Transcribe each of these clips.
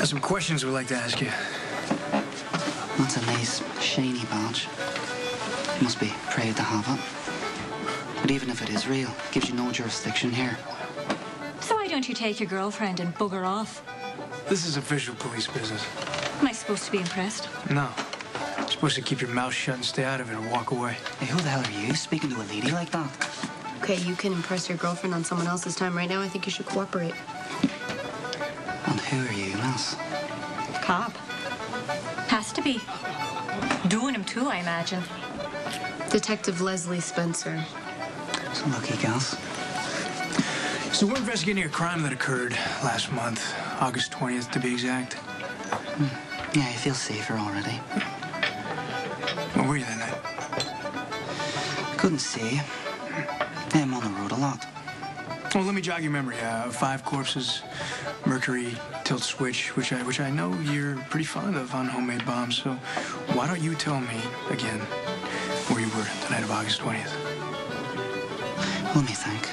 Got some questions we'd like to ask you. That's a nice, shiny badge. You must be proud to have it. But even if it is real, it gives you no jurisdiction here. So why don't you take your girlfriend and bugger off? This is official police business. Am I supposed to be impressed? No. You're supposed to keep your mouth shut and stay out of it or walk away. Hey, who the hell are you speaking to a lady like that? Okay, you can impress your girlfriend on someone else's time. Right now, I think you should cooperate. And who are you, miss? Cop. Has to be. Doing him too, I imagine. Detective Leslie Spencer. It's a lucky guess. So we're investigating a crime that occurred last month, August 20th to be exact. Yeah, you feel safer already. Where were you that night? Couldn't see. I'm on the road a lot. Well, let me jog your memory. 5 corpses, Mercury, tilt switch, which I know you're pretty fond of on homemade bombs. So why don't you tell me again where you were the night of August 20th? Let me think.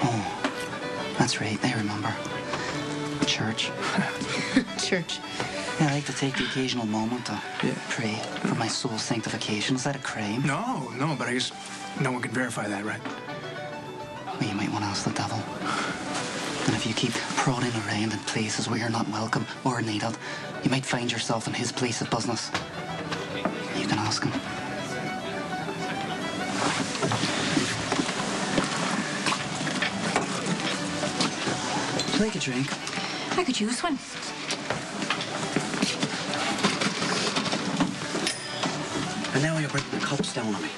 Oh, that's right. I remember. Church. Church. Yeah, I like to take the occasional moment to pray for my soul's sanctification. Is that a crime? No, but I guess no one can verify that, right? Well, you might want to ask the devil. And if you keep prodding around in places where you're not welcome or needed, you might find yourself in his place of business. You can ask him. Take a drink. I could use one. And now you're bringing the cops down on me.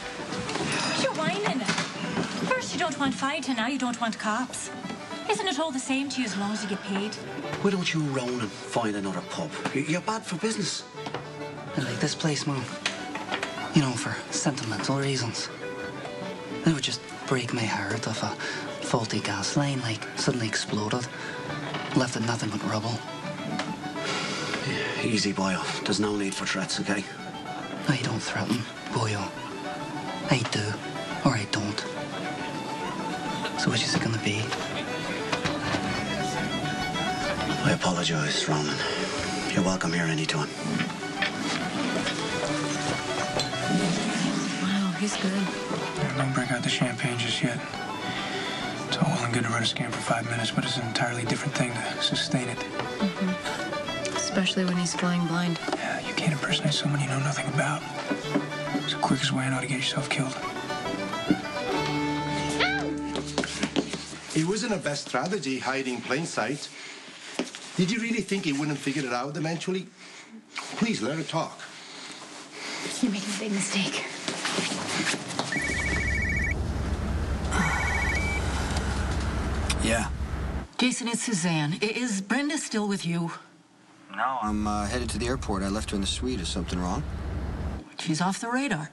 You're whining. First you don't want fight, and now you don't want cops. Isn't it all the same to you as long as you get paid? Why don't you round and find another pub? You're bad for business. I like this place, man. You know, for sentimental reasons. It would just break my heart if a faulty gas line, like, suddenly exploded. Left it nothing but rubble. Yeah, easy, boyo. There's no need for threats, okay? I don't threaten, boyo. I do, or I don't. So which is it gonna be? I apologize, Ronan. You're welcome here anytime. Wow, he's good. Yeah, don't break out the champagne just yet. It's all well and good to run a scam for 5 minutes, but it's an entirely different thing to sustain it. Especially when he's flying blind. Yeah, you can't impersonate someone you know nothing about. It's the quickest way I know to get yourself killed. It wasn't a best strategy, hiding in plain sight. Did you really think he wouldn't figure it out eventually? Please, let her talk. You're making a big mistake. Yeah. Jason, it's Suzanne. Is Brenda still with you? No, I'm headed to the airport. I left her in the suite. Is something wrong? She's off the radar.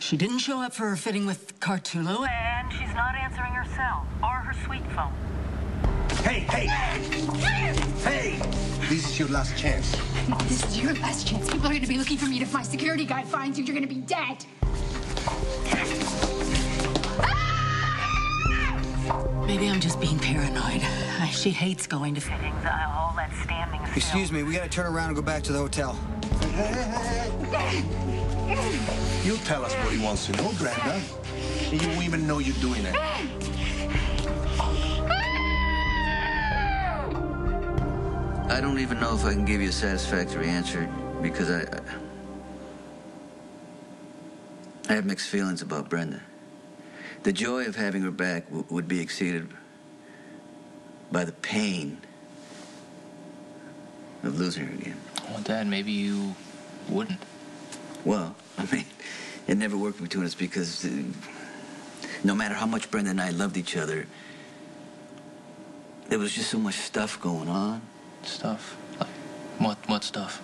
She didn't show up for her fitting with Cartulo, and she's not answering her cell or her suite phone. Hey! Hey! This is your last chance. This is your last chance. People are going to be looking for me. If my security guy finds you, you're going to be dead. Maybe I'm just being paranoid. She hates going to fittings. All that standing still. Excuse me, we gotta turn around and go back to the hotel. You tell us what he wants to know, Brenda. And you won't even know you're doing it. I don't even know if I can give you a satisfactory answer because I have mixed feelings about Brenda. The joy of having her back would be exceeded by the pain of losing her again. Well, Dad, maybe you wouldn't. Well, I mean, it never worked between us because no matter how much Brenda and I loved each other, there was just so much stuff going on. Stuff? Like, what stuff?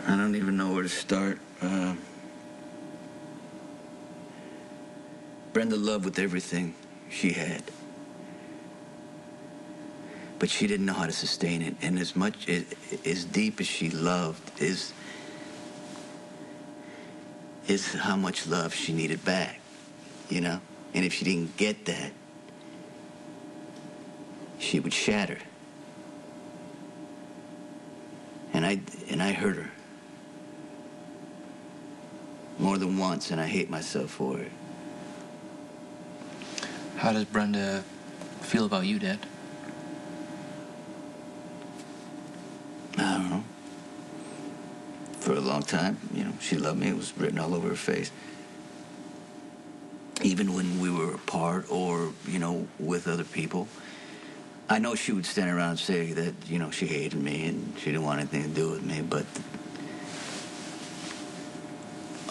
I don't even know where to start. Brenda loved with everything she had. But she didn't know how to sustain it. And as deep as she loved is how much love she needed back, you know? And if she didn't get that, she would shatter. And I hurt her. More than once, and I hate myself for it. How does Brenda feel about you, Dad? I don't know. For a long time, you know, she loved me. It was written all over her face. Even when we were apart or, you know, with other people. I know she would stand around and say that, you know, she hated me and she didn't want anything to do with me, but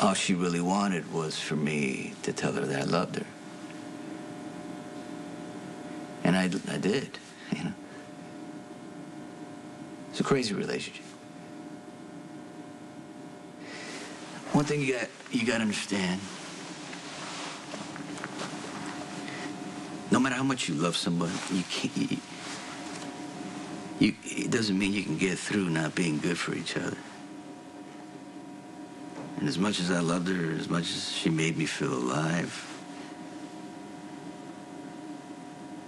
all she really wanted was for me to tell her that I loved her. And I did, you know. It's a crazy relationship. One thing you got to understand, no matter how much you love somebody, you can't. It doesn't mean you can get through not being good for each other. And as much as I loved her, as much as she made me feel alive,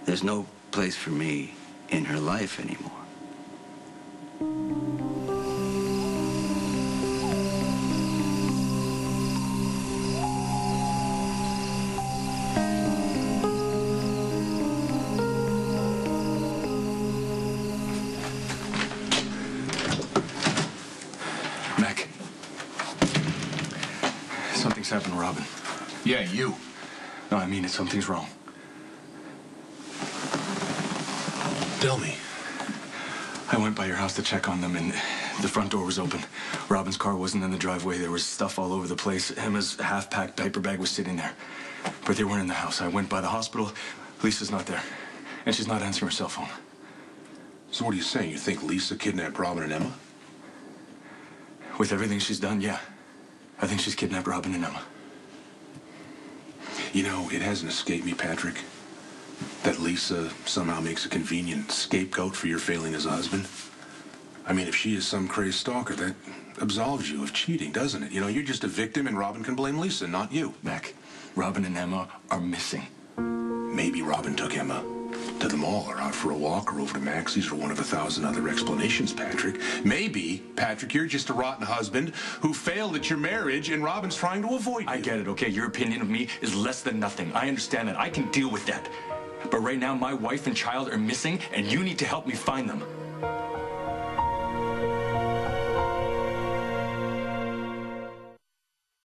there's no place for me in her life anymore. Mac. Something's happened, Robin. Yeah, you. No, I mean it. Something's wrong. Tell me. I went by your house to check on them, and the front door was open. Robin's car wasn't in the driveway. There was stuff all over the place. Emma's half-packed paper bag was sitting there. But they weren't in the house. I went by the hospital. Lisa's not there. And she's not answering her cell phone. So what are you saying? You think Lisa kidnapped Robin and Emma? With everything she's done, yeah. I think she's kidnapped Robin and Emma. You know, it hasn't escaped me, Patrick, that Lisa somehow makes a convenient scapegoat for your failing as a husband. I mean, if she is some crazed stalker, that absolves you of cheating, doesn't it? You know, you're just a victim and Robin can blame Lisa, not you. Mac, Robin and Emma are missing. Maybe Robin took Emma to the mall or out for a walk or over to Maxie's or one of 1,000 other explanations, Patrick. Maybe, Patrick, you're just a rotten husband who failed at your marriage and Robin's trying to avoid you. I get it, okay? Your opinion of me is less than nothing. I understand that. I can deal with that. But right now, my wife and child are missing, and you need to help me find them.